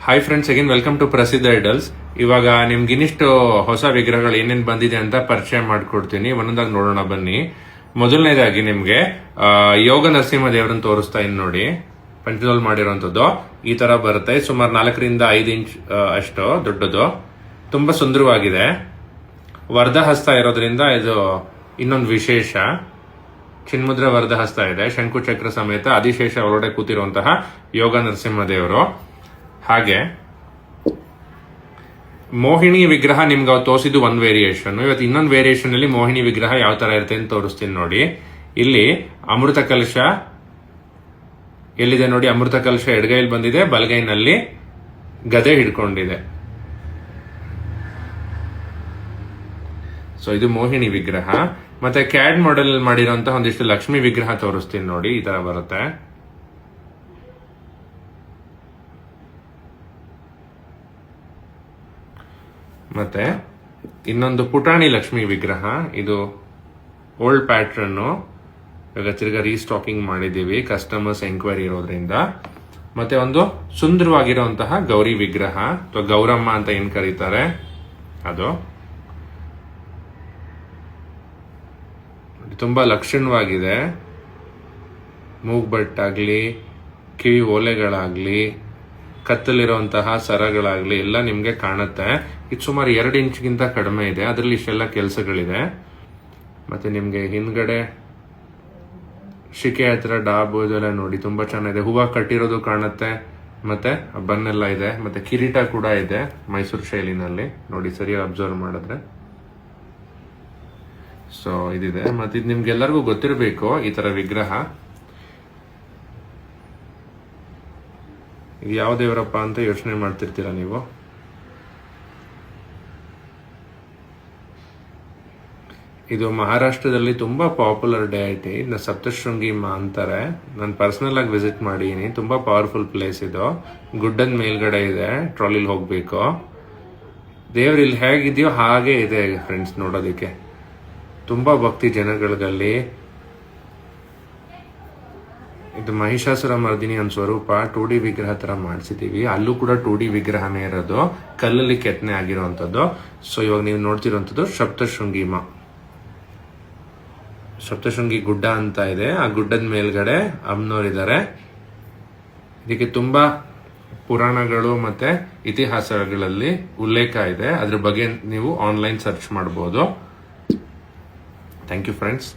Hi friends, again welcome to Prasiddha idols. ಇವಾಗ ನಿಮ್ಗೆ ಇನ್ನಿಷ್ಟು ಹೊಸ ವಿಗ್ರಹಗಳು ಏನೇನು ಬಂದಿದೆ ಅಂತ ಪರಿಚಯ ಮಾಡ್ಕೊಡ್ತೀನಿ. ಒಂದೊಂದಾಗಿ ನೋಡೋಣ ಬನ್ನಿ. ಮೊದಲನೇದಾಗಿ ನಿಮ್ಗೆ ಯೋಗ ನರಸಿಂಹ ದೇವರನ್ನು ತೋರಿಸ್ತಾ ಇನ್ ನೋಡಿ. ಪಂಚದಲ್ಲಿ ಮಾಡಿರುವಂತದ್ದು ಈ ತರ ಬರುತ್ತೆ. ಸುಮಾರು 4 ರಿಂದ 5 ಇಂಚ್ ಅಷ್ಟು ದೊಡ್ಡದು, ತುಂಬಾ ಸುಂದರವಾಗಿದೆ. ವರ್ಧಹಸ್ತ ಇರೋದ್ರಿಂದ ಇದು ಇನ್ನೊಂದು ವಿಶೇಷ. ಚಿನ್ಮುದ್ರ ವರ್ಧಹಸ್ತ ಇದೆ, ಶಂಕುಚಕ್ರ ಸಮೇತ ಆದಿಶೇಷ ಒಳಗಡೆ ಕೂತಿರುವಂತಹ ಯೋಗ ನರಸಿಂಹ ದೇವರು. ಹಾಗೆ ಮೋಹಿನಿ ವಿಗ್ರಹ ನಿಮ್ಗೆ ತೋರಿಸಿದ್ದು ಒಂದು ವೇರಿಯೇಷನ್. ಇವತ್ತು ಇನ್ನೊಂದು ವೇರಿಯೇಷನ್ ಅಲ್ಲಿ ಮೋಹಿನಿ ವಿಗ್ರಹ ಯಾವ ತರ ಇರುತ್ತೆ ಅಂತ ತೋರಿಸ್ತೀನಿ ನೋಡಿ. ಇಲ್ಲಿ ಅಮೃತ ಕಲಶ ಎಲ್ಲಿದೆ ನೋಡಿ. ಅಮೃತ ಕಲಶ ಎಡಗೈಲಿ ಬಂದಿದೆ, ಬಲಗೈನಲ್ಲಿ ಗದೆ ಹಿಡ್ಕೊಂಡಿದೆ. ಸೊ ಇದು ಮೋಹಿನಿ ವಿಗ್ರಹ. ಮತ್ತೆ ಕ್ಯಾಡ್ ಮಾಡೆಲ್ ಮಾಡಿರುವಂತಹ ಒಂದಿಷ್ಟು ಲಕ್ಷ್ಮಿ ವಿಗ್ರಹ ತೋರಿಸ್ತೀನಿ ನೋಡಿ. ಈ ತರ ಬರುತ್ತೆ. ಮತ್ತೆ ಇನ್ನೊಂದು ಪುಟಾಣಿ ಲಕ್ಷ್ಮಿ ವಿಗ್ರಹ. ಇದು ಓಲ್ಡ್ ಪ್ಯಾಟ್ರನ್, ಇವಾಗ ತಿರ್ಗಾ ರೀಸ್ಟಾಕಿಂಗ್ ಮಾಡಿದೀವಿ ಕಸ್ಟಮರ್ಸ್ ಎಂಕ್ವೈರಿ ಇರೋದ್ರಿಂದ. ಮತ್ತೆ ಒಂದು ಸುಂದರವಾಗಿರುವಂತಹ ಗೌರಿ ವಿಗ್ರಹ ಅಥವಾ ಗೌರಮ್ಮ ಅಂತ ಏನ್ ಕರೀತಾರೆ ಅದು. ತುಂಬಾ ಲಕ್ಷಣವಾಗಿದೆ. ಮೂಗ್ಬಟ್ಟಾಗ್ಲಿ, ಕಿವಿ ಓಲೆಗಳಾಗ್ಲಿ, ಕತ್ತಲಿರುವಂತಹ ಸರಗಳಾಗ್ಲಿ ಎಲ್ಲ ನಿಮ್ಗೆ ಕಾಣುತ್ತೆ. ಇದು ಸುಮಾರು 2 ಇಂಚ್ಗಿಂತ ಕಡಿಮೆ ಇದೆ, ಅದರಲ್ಲಿ ಇಷ್ಟೆಲ್ಲ ಕೆಲಸಗಳಿದೆ. ಮತ್ತೆ ನಿಮ್ಗೆ ಹಿಂದ್ಗಡೆ ಶಿಕೆ ಹತ್ರ ಡಾಬು ಇದೆಲ್ಲ ನೋಡಿ ತುಂಬಾ ಚೆನ್ನಾಗಿದೆ. ಹೂವು ಕಟ್ಟಿರೋದು ಕಾಣುತ್ತೆ, ಮತ್ತೆ ಬನ್ನೆಲ್ಲ ಇದೆ, ಮತ್ತೆ ಕಿರೀಟ ಕೂಡ ಇದೆ ಮೈಸೂರು ಶೈಲಿನಲ್ಲಿ ನೋಡಿ, ಸರಿಯಾಗಿ ಅಬ್ಸರ್ವ್ ಮಾಡಿದ್ರೆ. ಸೊ ಇದಿದೆ. ಮತ್ತೆ ಇದು ನಿಮ್ಗೆಲ್ಲರಿಗೂ ಗೊತ್ತಿರಬೇಕು ಈ ತರ ವಿಗ್ರಹ. ಇದು ಯಾವ ದೇವರಪ್ಪ ಅಂತ ಯೋಚನೆ ಮಾಡ್ತಿರ್ತೀರಾ ನೀವು. ಇದು ಮಹಾರಾಷ್ಟ್ರದಲ್ಲಿ ತುಂಬಾ ಪಾಪ್ಯುಲರ್ ಡೈಟಿ. ಇದನ್ನ ಸಪ್ತಶೃಂಗಿ ಅಂತಾರೆ. ನಾನು ಪರ್ಸನಲ್ ಆಗಿ ವಿಸಿಟ್ ಮಾಡಿದೀನಿ. ತುಂಬಾ ಪವರ್ಫುಲ್ ಪ್ಲೇಸ್ ಇದು. ಗುಡ್ಡದ ಮೇಲ್ಗಡೆ ಇದೆ, ಟ್ರಾಲಿಲಿ ಹೋಗ್ಬೇಕು. ದೇವ್ರು ಇಲ್ಲಿ ಹೇಗಿದೆಯೋ ಹಾಗೆ ಇದೆ ಫ್ರೆಂಡ್ಸ್, ನೋಡೋದಿಕ್ಕೆ ತುಂಬಾ ಭಕ್ತಿ ಜನಗಳಲ್ಲಿ. ಇದು ಮಹಿಷಾಸುರ ಮರ್ದಿನಿ ಒಂದು ಸ್ವರೂಪ 2D ವಿಗ್ರಹ ತರ ಮಾಡಿಸಿದೀವಿ. ಅಲ್ಲೂ ಕೂಡ 2D ವಿಗ್ರಹನೇ ಇರೋದು, ಕಲ್ಲಲ್ಲಿ ಕೆತ್ತನೆ ಆಗಿರುವಂತದ್ದು. ಸೊ ಇವಾಗ ನೀವು ನೋಡ್ತಿರುವಂತದ್ದು ಸಪ್ತಶೃಂಗಿ ಗುಡ್ಡ ಅಂತ ಇದೆ. ಆ ಗುಡ್ಡದ ಮೇಲ್ಗಡೆ ಅಮ್ಮನವರಿದ್ದಾರೆ. ಇದಕ್ಕೆ ತುಂಬಾ ಪುರಾಣಗಳು ಮತ್ತೆ ಇತಿಹಾಸಗಳಲ್ಲಿ ಉಲ್ಲೇಖ ಇದೆ. ಅದ್ರ ಬಗ್ಗೆ ನೀವು ಆನ್ಲೈನ್ ಸರ್ಚ್ ಮಾಡಬಹುದು. Thank you friends.